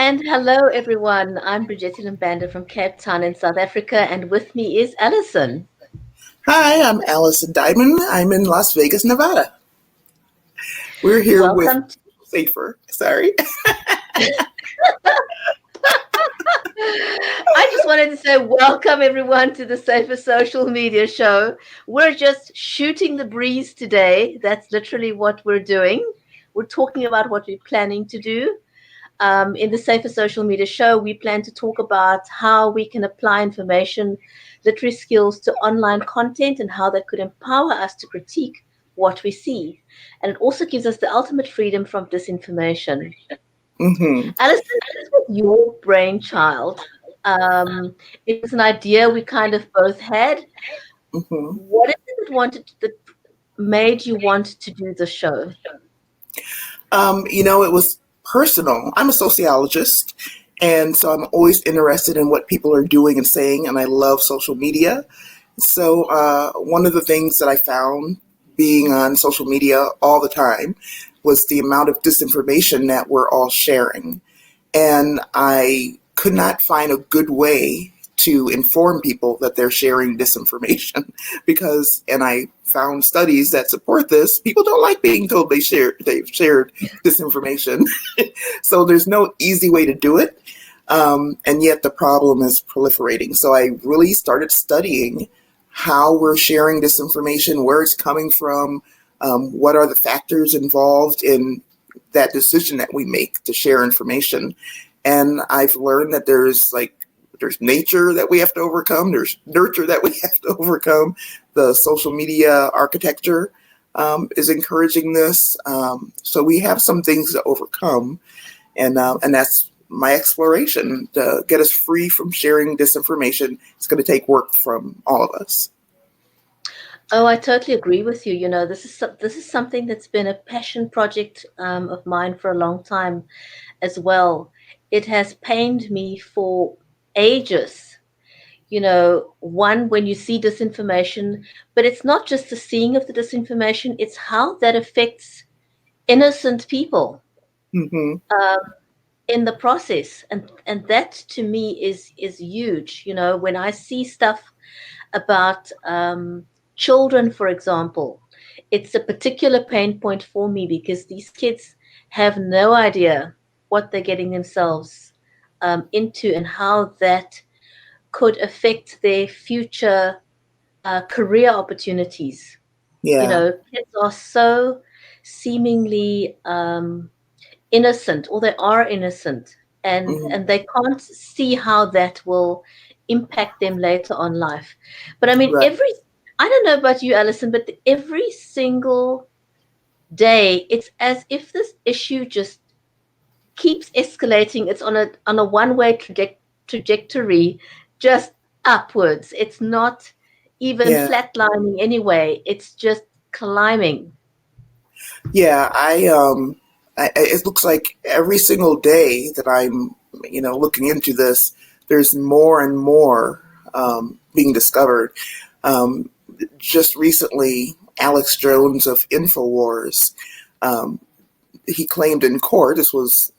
And hello, everyone. I'm Bridgetti Banda from Cape Town in South Africa, and with me is Allison. Hi, I'm Allison Diamond. I'm in Las Vegas, Nevada. We're here with Welcome. Safer. Sorry. I just wanted to say welcome, everyone, to the Safer Social Media Show. We're just shooting the breeze today. That's literally what we're doing. We're talking about what we're planning to do. In the Safer Social Media Show, we plan to talk about how we can apply information literary skills to online content and how that could empower us to critique what we see. And it also gives us the ultimate freedom from disinformation. hmm Alison, this was your brainchild. It was an idea we kind of both had. hmm What is it that made you want to do the show? it was personal. I'm a sociologist, and so I'm always interested in what people are doing and saying, and I love social media. So, one of the things that I found being on social media all the time was the amount of disinformation that we're all sharing. And I could not find a good way to inform people that they're sharing disinformation and I found studies that support this. People don't like being told they've shared disinformation. So there's no easy way to do it. And yet the problem is proliferating. So I really started studying how we're sharing disinformation, where it's coming from, what are the factors involved in that decision that we make to share information. And I've learned that there's nature that we have to overcome, there's nurture that we have to overcome. The social media architecture is encouraging this. So we have some things to overcome, and that's my exploration to get us free from sharing disinformation. It's going to take work from all of us. Oh, I totally agree with you. This is something that's been a passion project of mine for a long time as well. It has pained me for ages. One, when you see disinformation, but it's not just the seeing of the disinformation, it's how that affects innocent people hmm um, in the process. And that to me is huge. When I see stuff about children, for example, it's a particular pain point for me because these kids have no idea what they're getting themselves into and how that could affect their future career opportunities. Yeah. Kids are so seemingly innocent, or they are innocent, and hmm and they can't see how that will impact them later on life. But I mean, Right. I don't know about you, Alison, but every single day, it's as if this issue just keeps escalating. It's on a one-way trajectory, just upwards. It's not even Yeah. flatlining anyway. It's just climbing. Yeah. It looks like every single day that I'm, looking into this, there's more and more being discovered. Um, just recently, Alex Jones of Infowars, um, he claimed in court, this was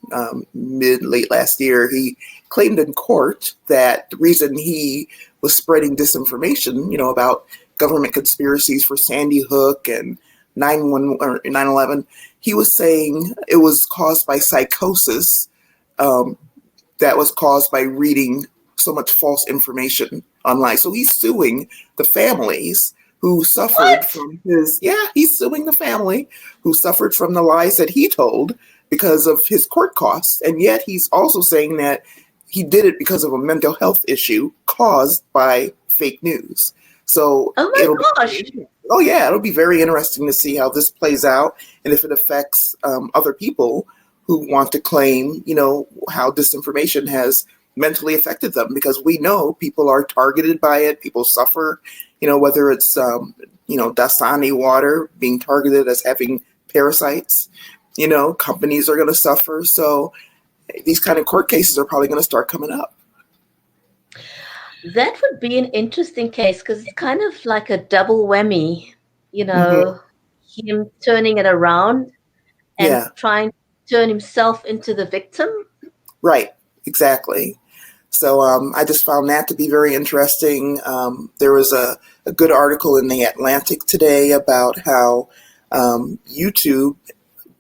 late last year, he claimed in court that the reason he was spreading disinformation, about government conspiracies for Sandy Hook and 9/11 or 9/11, he was saying it was caused by psychosis, um, that was caused by reading so much false information online. So he's suing the families who suffered What? from he's suing the family who suffered from the lies that he told because of his court costs. And yet he's also saying that he did it because of a mental health issue caused by fake news. So Oh my gosh. it'll be very interesting to see how this plays out and if it affects other people who want to claim, how disinformation has mentally affected them, because we know people are targeted by it. People suffer, whether it's, Dasani water being targeted as having parasites, companies are going to suffer. So these kind of court cases are probably going to start coming up. That would be an interesting case because it's kind of like a double whammy, you hmm know, him turning it around and Yeah, trying to turn himself into the victim. right. exactly. So I just found that to be very interesting. There was a good article in the Atlantic today about how YouTube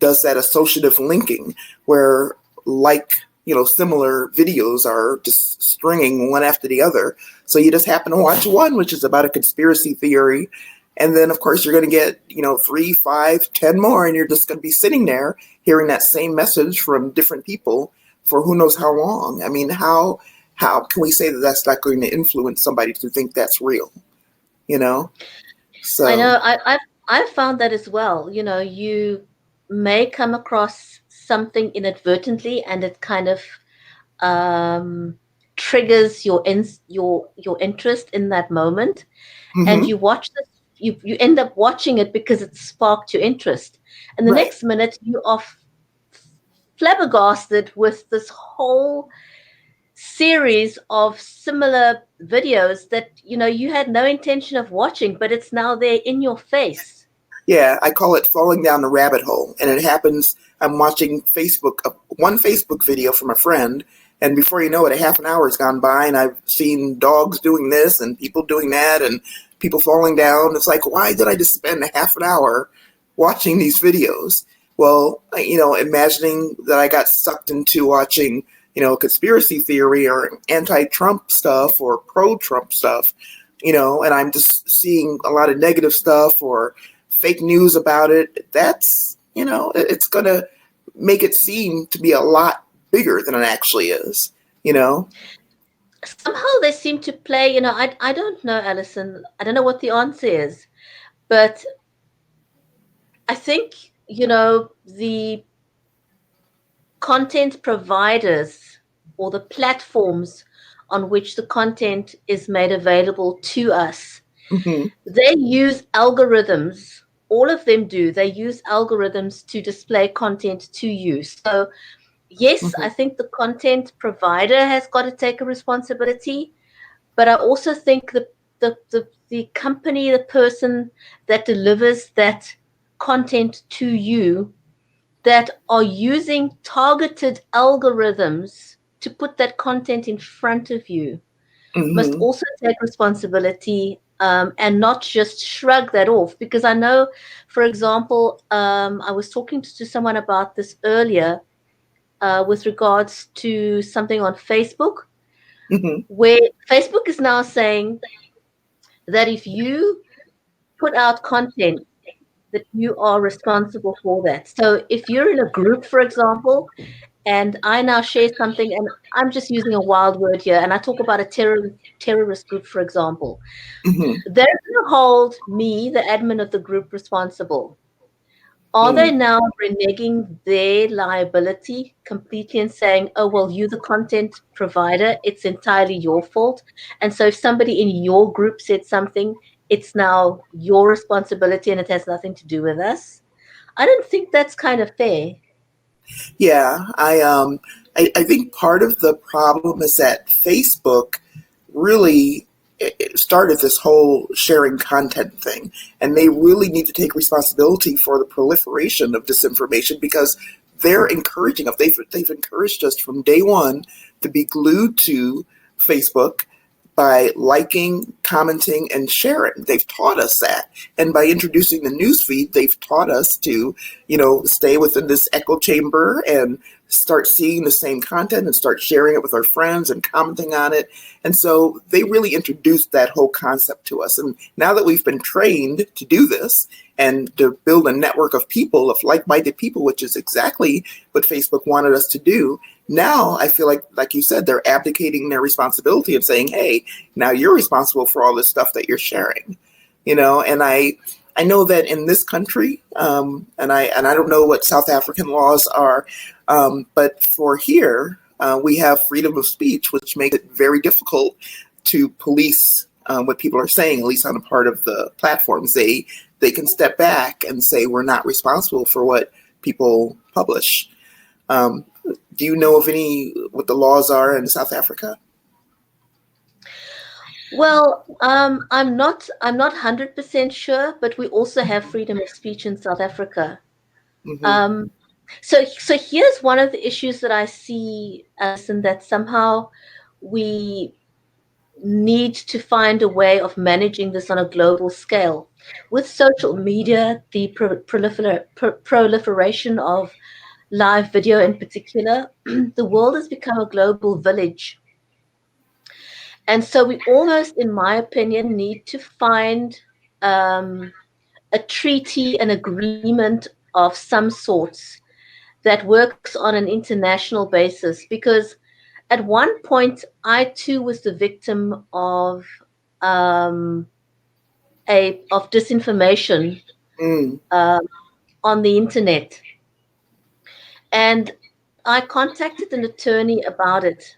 does that associative linking where similar videos are just stringing one after the other. So you just happen to watch one, which is about a conspiracy theory. And then, of course, you're going to get, 3, 5, 10 more, and you're just going to be sitting there hearing that same message from different people for who knows how long. I mean, how can we say that that's not going to influence somebody to think that's real? You know? I So, know I've found that as well. You may come across something inadvertently, and it kind of um, triggers your interest in that moment, and hmm, you watch this. You end up watching it because it sparked your interest, and the right. next minute you are flabbergasted with this whole series of similar videos that you had no intention of watching, but it's now there in your face. Yeah, I call it falling down the rabbit hole. And it happens, I'm watching one Facebook video from a friend, and before you know it, a half an hour has gone by, and I've seen dogs doing this and people doing that and people falling down. It's like, why did I just spend a half an hour watching these videos? Well, imagining that I got sucked into watching, conspiracy theory or anti-Trump stuff or pro-Trump stuff, and I'm just seeing a lot of negative stuff or fake news about it, that's, it's going to make it seem to be a lot bigger than it actually is, you know? Somehow they seem to play, I don't know, Allison. I don't know what the answer is, but I think, the content providers or the platforms on which the content is made available to us, Hmm. they use algorithms. All of them do. They use algorithms to display content to you. So, yes, Hmm. I think the content provider has got to take a responsibility, but I also think the company, the person that delivers that content to you, that are using targeted algorithms to put that content in front of you, must Hmm. also take responsibility, and not just shrug that off. Because I know, for example, I was talking to someone about this earlier, with regards to something on Facebook, Hmm. where Facebook is now saying that if you put out content, that you are responsible for that. So if you're in a group, for example, and I now share something, and I'm just using a wild word here, and I talk about a terrorist group, for example, Hmm. they're going to hold me, the admin of the group, responsible. Are they Hmm. now reneging their liability completely and saying, oh, well, you, the content provider, it's entirely your fault? And so if somebody in your group said something, it's now your responsibility and it has nothing to do with us? I don't think that's kind of fair. Yeah, I think part of the problem is that Facebook really it started this whole sharing content thing, and they really need to take responsibility for the proliferation of disinformation because they're encouraging us. They've encouraged us from day one to be glued to Facebook by liking, commenting, and sharing. They've taught us that. And by introducing the newsfeed, they've taught us to, stay within this echo chamber and start seeing the same content and start sharing it with our friends and commenting on it. And so they really introduced that whole concept to us. And now that we've been trained to do this and to build a network of people, of like-minded people, which is exactly what Facebook wanted us to do, now I feel like you said, they're abdicating their responsibility and saying, "Hey, now you're responsible for all this stuff that you're sharing." And I know that in this country, and I don't know what South African laws are, but for here, we have freedom of speech, which makes it very difficult to police what people are saying. At least on a part of the platforms, they can step back and say we're not responsible for what people publish. Um, do you know of any what the laws are in South Africa? Well, I'm not 100% sure, but we also have freedom of speech in South Africa. Hmm. Um, So here's one of the issues that I see, Alison, that somehow we need to find a way of managing this on a global scale. With social media, the proliferation of live video in particular, the world has become a global village. And so we almost, in my opinion, need to find um, a treaty, an agreement of some sorts that works on an international basis. Because at one point, I too was the victim um, of disinformation Mm, um, on the internet, and I contacted an attorney about it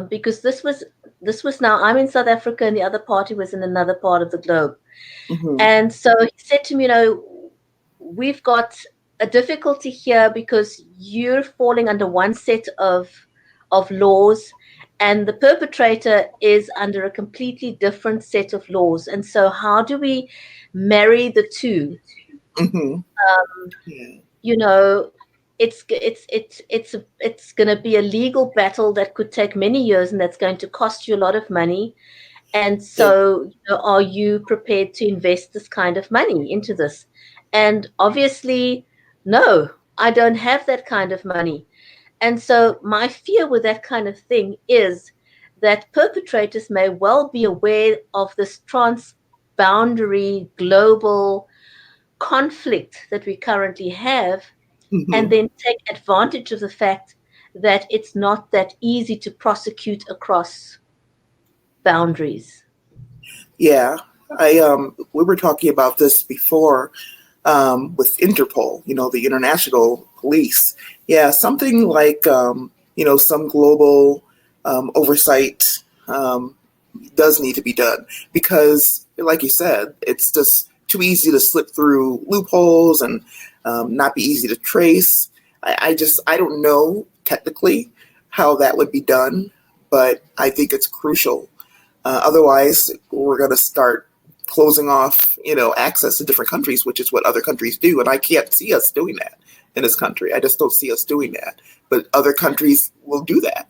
because this was now I'm in South Africa and the other party was in another part of the globe. hmm. And so he said to me, we've got a difficulty here because you're falling under one set of laws and the perpetrator is under a completely different set of laws. And so how do we marry the two? Hmm. Um, Yeah. you know, it's going to be a legal battle that could take many years and that's going to cost you a lot of money. And Yeah. so, are you prepared to invest this kind of money into this? And obviously, no, I don't have that kind of money. And so, my fear with that kind of thing is that perpetrators may well be aware of this transboundary global conflict that we currently have and Hmm. then take advantage of the fact that it's not that easy to prosecute across boundaries. Yeah. We were talking about this before with Interpol, the international police. Yeah, something like, some global oversight um, does need to be done because, like you said, it's just too easy to slip through loopholes and not be easy to trace. I don't know technically how that would be done, but I think it's crucial. Otherwise, we're going to start closing off, access to different countries, which is what other countries do. And I can't see us doing that in this country. I just don't see us doing that. But other countries will do that,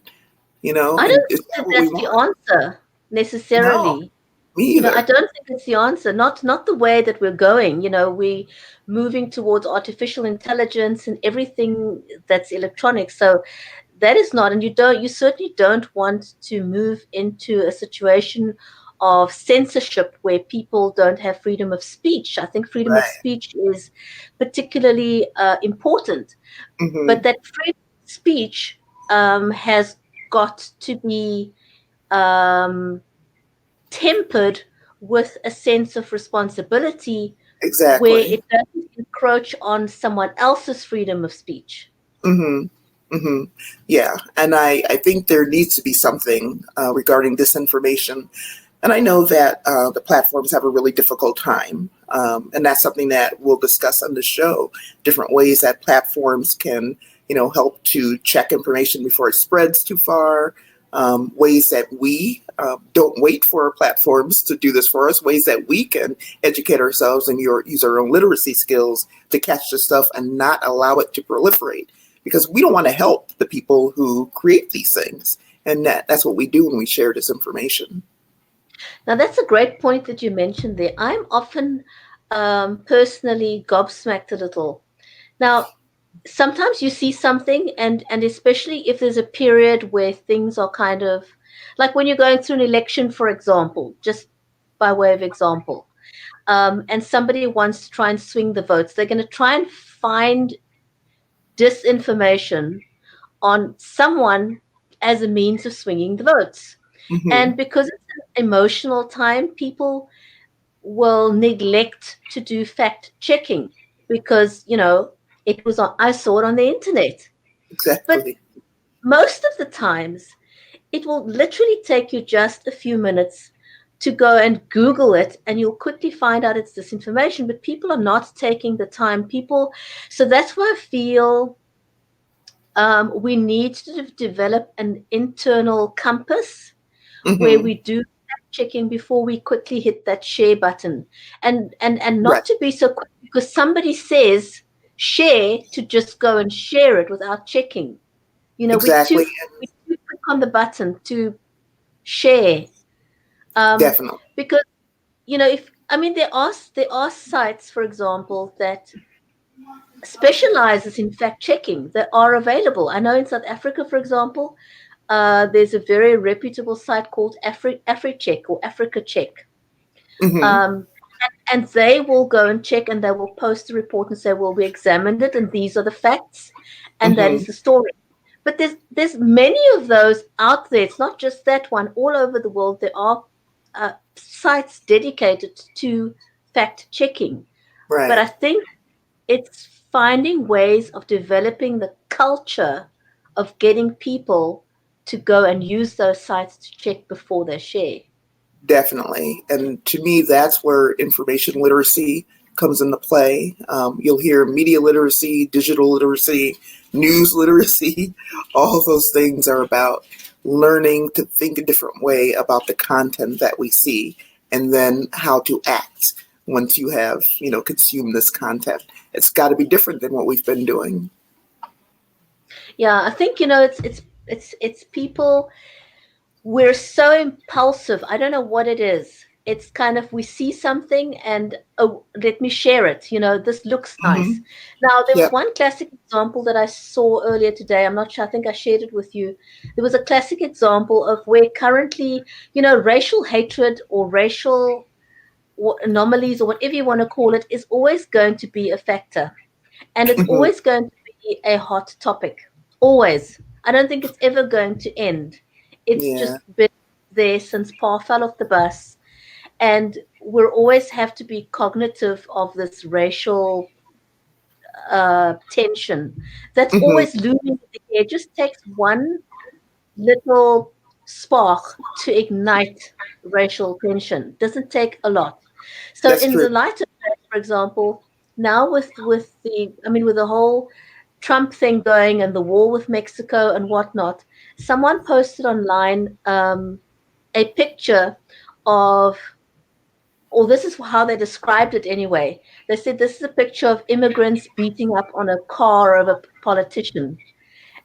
I and don't is think that that what we that's the want? answer No, necessarily. me I either. don't think it's the answer. Not the way that we're going. We moving towards artificial intelligence and everything that's electronic. So that is not, and you certainly don't want to move into a situation of censorship where people don't have freedom of speech. I think freedom of Right. speech is particularly important, Hmm. but that freedom of speech has got to be um, tempered with a sense of responsibility where Exactly. it doesn't encroach on someone else's freedom of speech. Hmm. Hmm. Yeah, and I think there needs to be something regarding disinformation. And I know that the platforms have a really difficult time. And that's something that we'll discuss on the show, different ways that platforms can, help to check information before it spreads too far, ways that we don't wait for platforms to do this for us, ways that we can educate ourselves and use our own literacy skills to catch the stuff and not allow it to proliferate. Because we don't want to help the people who create these things. And that's what we do when we share this information. Now, that's a great point that you mentioned there. I'm often personally gobsmacked a little. Now, sometimes you see something, and especially if there's a period where things are kind of like when you're going through an election, for example, just by way of example, and somebody wants to try and swing the votes, they're going to try and find disinformation on someone as a means of swinging the votes. Hmm. And because it's an emotional time, people will neglect to do fact checking because, I saw it on the internet. But Exactly. most of the times, it will literally take you just a few minutes to go and Google it, and you'll quickly find out it's disinformation. But people are not taking the time. So that's why I feel we need to develop an internal compass where Hmm. we do fact checking before we quickly hit that share button, and not Right. to be so quick because somebody says share to just go and share it without checking. Exactly. We too quick on the button to share, Definitely. because if I mean there are sites, for example, that specializes in fact checking that are available. I know in South Africa, for example, there's a very reputable site called AfriCheck or Africa Check. Hmm. Um, and they will go and check, and they will post a report and say, well, we examined it and these are the facts, and that Hmm. is the story. But there's many of those out there. It's not just that one. All over the world there are sites dedicated to fact checking. But I Right. think it's finding ways of developing the culture of getting people to go and use those sites to check before they share. Definitely. And to me, that's where information literacy comes into play. You'll hear media literacy, digital literacy, news literacy. All of those things are about learning to think a different way about the content that we see and then how to act once you have, consumed this content. It's got to be different than what we've been doing. Yeah, I think it's people. We're so impulsive. I don't know what it is. It's kind of we see something and, oh, let me share it. This looks nice. Hmm. Now, there was Yep. one classic example that I saw earlier today. I'm not sure. I think I shared it with you. There was a classic example of where currently, racial hatred or racial anomalies or whatever you want to call it is always going to be a factor. And it's Hmm. always going to be a hot topic. Always. I don't think it's ever going to end. It's Yeah. just been there since Pa fell off the bus. And we'll always have to be cognitive of this racial tension that's Hmm. always looming in the air. It just takes one little spark to ignite racial tension. Doesn't take a lot. So That's in true. the light of that, for example, now with the whole Trump thing going and the war with Mexico and whatnot, someone posted online a picture of, or this is how they described it anyway. They said this is a picture of immigrants beating up on a car of a politician.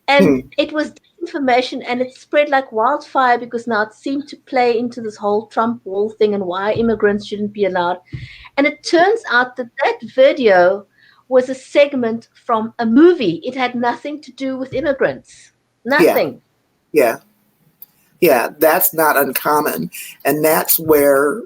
And Hmm. it was disinformation, and it spread like wildfire because now it seemed to play into this whole Trump wall thing and why immigrants shouldn't be allowed. And it turns out that that video was a segment from a movie. It had nothing to do with immigrants. Yeah. Nothing. Yeah. Yeah, that's not uncommon. And that's where,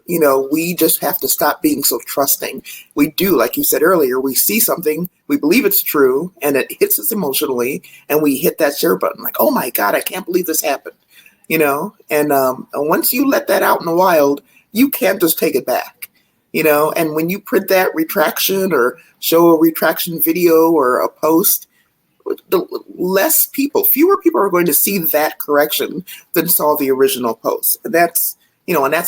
we just have to stop being so trusting. We do, like you said earlier, we see something, we believe it's true, and it hits us emotionally, and we hit that share button like, oh my God, I can't believe this happened. And once you let that out in the wild, you can't just take it back. And when you print that retraction or show a retraction video or a post, the fewer people are going to see that correction than saw the original post. And that's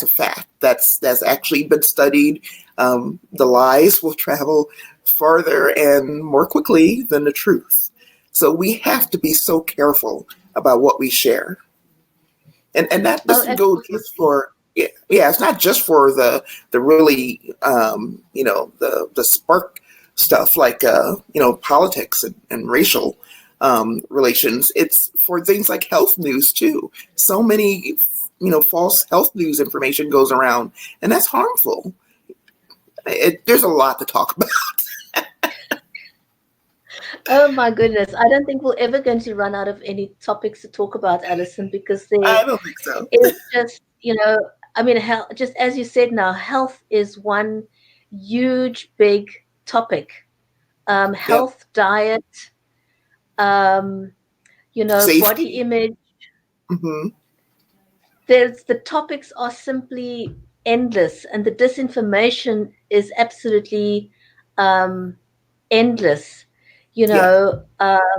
a fact. That's actually been studied. The lies will travel farther and more quickly than the truth. So we have to be so careful about what we share, and that Oh, doesn't go absolutely. just for, yeah, it's not just for the really the spark stuff like politics and racial relations. It's for things like health news too. So many false health news information goes around, and that's harmful. There's a lot to talk about. Oh my goodness. I don't think we're ever going to run out of any topics to talk about, Allison, because there I don't think so. is just, I mean, health, just as you said now, health is one huge, big topic. Yep. Health, diet, um, body Safety. image. Hmm. The topics are simply endless, and the disinformation is absolutely um, endless. You Yeah. know,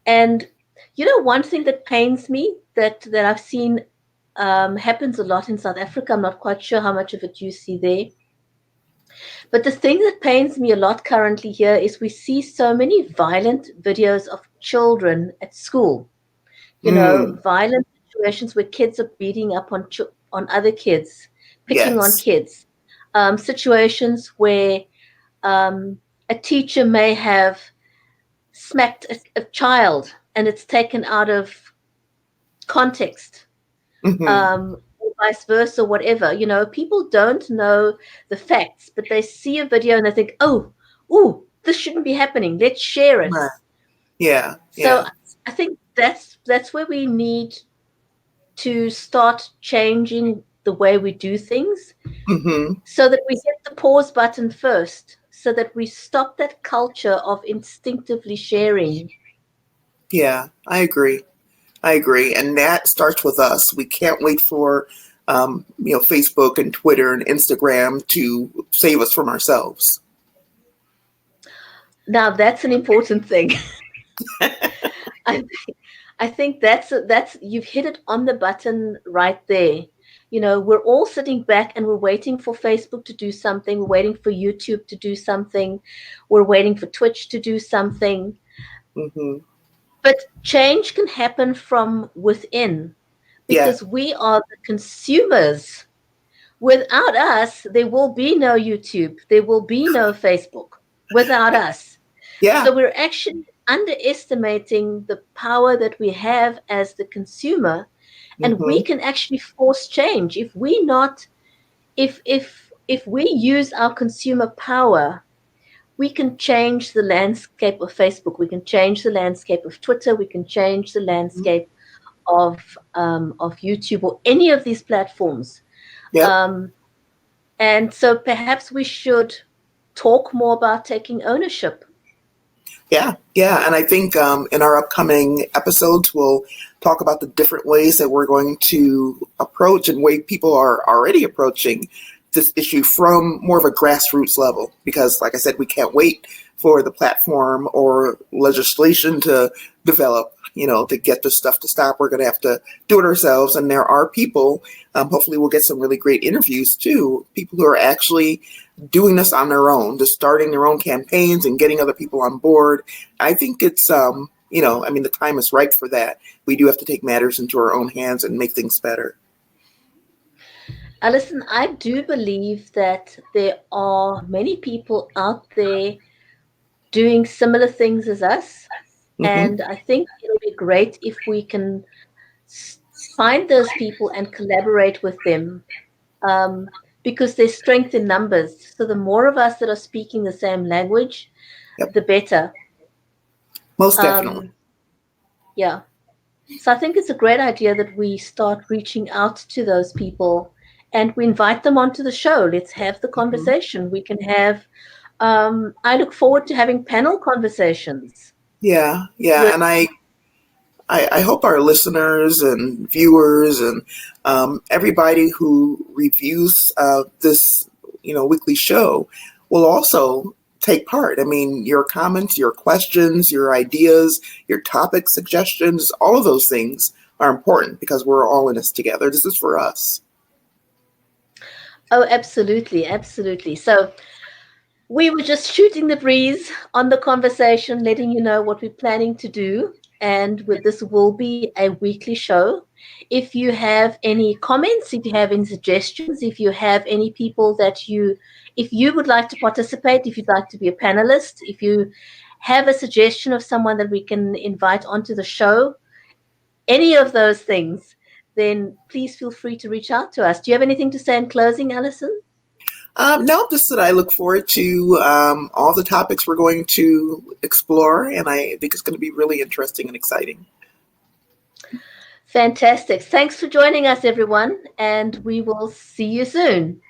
and one thing that pains me that I've seen happens a lot in South Africa. I'm not quite sure how much of it you see there. But the thing that pains me a lot currently here is we see so many violent videos of children at school. Mm. Violent situations where kids are beating up on other kids, picking on Yes. kids. Situations where um, a teacher may have smacked a child and it's taken out of context, Hmm. or vice versa, whatever. People don't know the facts, but they see a video and they think, oh, ooh, this shouldn't be happening. Let's share it. Right. Yeah. So Yeah. I think that's where we need to start changing the way we do things Hmm. so that we hit the pause button first, so that we stop that culture of instinctively sharing. Yeah. I agree. I agree. And that starts with us. We can't wait for, Facebook and Twitter and Instagram to save us from ourselves. Now that's an important thing. I I think that's you've hit it on the button right there. We're all sitting back and we're waiting for Facebook to do something, we're waiting for YouTube to do something, we're waiting for Twitch to do something. Hmm. But change can happen from within Yeah. because we are the consumers. Without us, there will be no YouTube, there will be no Facebook without us. Yeah. So we're actually underestimating the power that we have as the consumer, and we Hmm. can actually force change if we not if we use our consumer power. We can change the landscape of Facebook, we can change the landscape of Twitter, we can change the Hmm. landscape of YouTube or any of these platforms. Yep. Um, and so perhaps we should talk more about taking ownership. Yeah, yeah, and I think in our upcoming episodes, we'll talk about the different ways that we're going to approach and way people are already approaching this issue from more of a grassroots level. Because, like I said, we can't wait for the platform or legislation to develop, to get this stuff to stop. We're going to have to do it ourselves. And there are people, hopefully, we'll get some really great interviews too, people who are actually doing this on their own, just starting their own campaigns and getting other people on board. I think it's, I mean, the time is ripe for that. We do have to take matters into our own hands and make things better. Alison, I do believe that there are many people out there doing similar things as us. Hmm. And I think it'll be great if we can find those people and collaborate with them, um, because there's strength in numbers. So the more of us that are speaking the same language, Yep, the better. most definitely. Um, yeah. So I think it's a great idea that we start reaching out to those people and we invite them onto the show. Let's have the Hmm. conversation. We can have, I look forward to having panel conversations Yeah, yeah, with, and I hope our listeners and viewers and everybody who reviews this, weekly show will also take part. I mean, your comments, your questions, your ideas, your topic suggestions, all of those things are important because we're all in this together. This is for us. oh, absolutely, absolutely. So we were just shooting the breeze on the conversation, letting you know what we're planning to do. And with this will be a weekly show. If you have any comments, if you have any suggestions, if you have any people if you would like to participate, if you'd like to be a panelist, if you have a suggestion of someone that we can invite onto the show, any of those things, then please feel free to reach out to us. Do you have anything to say in closing, Alison? No, just that I look forward to all the topics we're going to explore, and I think it's going to be really interesting and exciting. Fantastic. Thanks for joining us, everyone, and we will see you soon.